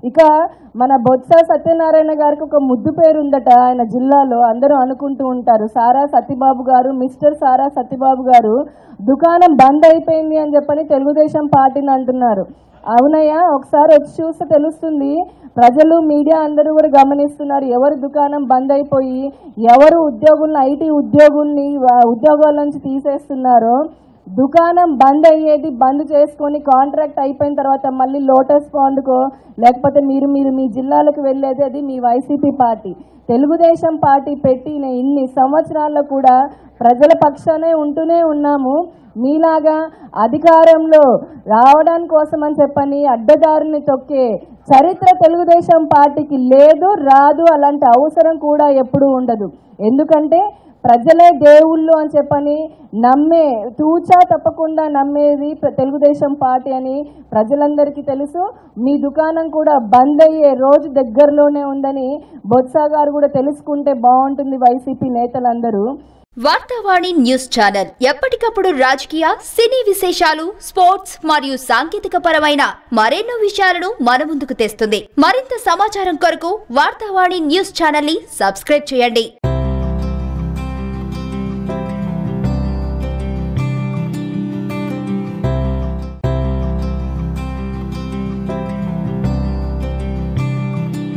ఇక మన బొత్స సత్యనారాయణ గారికి ఒక ముద్దు పేరు ఉందట ఆయన జిల్లాలో, అందరూ అనుకుంటూ ఉంటారు. సారా సత్యబాబు గారు, మిస్టర్ సారా సత్యబాబు గారు దుకాణం బంద్ అయిపోయింది అని చెప్పని తెలుగుదేశం పార్టీని అంటున్నారు. అవునయ్యా, ఒకసారి వచ్చి చూస్తే తెలుస్తుంది. ప్రజలు, మీడియా అందరూ కూడా గమనిస్తున్నారు ఎవరు దుకాణం బంద్ అయిపోయి ఎవరు ఉద్యోగులను, ఐటీ ఉద్యోగుల్ని ఉద్యోగాల నుంచి తీసేస్తున్నారో. దుకాణం బంద్ అయ్యేది బంద్ చేసుకొని కాంట్రాక్ట్ అయిపోయిన తర్వాత మళ్ళీ లోటస్ పాండ్కో లేకపోతే మీరు మీ జిల్లాలకు వెళ్ళేది అది మీ వైసీపీ పార్టీ. తెలుగుదేశం పార్టీ పెట్టిన ఇన్ని సంవత్సరాల్లో కూడా ప్రజల పక్షానే ఉంటూనే ఉన్నాము. మీలాగా అధికారంలో రావడం కోసం అని చెప్పని అడ్డదారుని తొక్కే చరిత్ర తెలుగుదేశం పార్టీకి లేదు, రాదు. అలాంటి అవసరం కూడా ఎప్పుడూ ఉండదు. ఎందుకంటే ప్రజలే దేవుళ్ళు అని చెప్పని నమ్మే, తూచా తప్పకుండా నమ్మేది తెలుగుదేశం పార్టీ అని ప్రజలందరికీ తెలుసు. మీ దుకాణం కూడా బంద్ అయ్యే రోజు దగ్గరలోనే ఉందని బొత్స గారు కూడా తెలుసుకుంటే బాగుంటుంది వైసీపీ నేతలందరూ. వార్తావాణి న్యూస్ ఛానల్ ఎప్పటికప్పుడు రాజకీయ, సినీ విశేషాలు, స్పోర్ట్స్ మరియు సాంకేతిక పరమైన మరెన్నో విషయాలను మన ముందుకు తెస్తుంది. మరింత సమాచారం కొరకు వార్తావాణి న్యూస్ ఛానల్ ని సబ్స్క్రైబ్ చేయండి.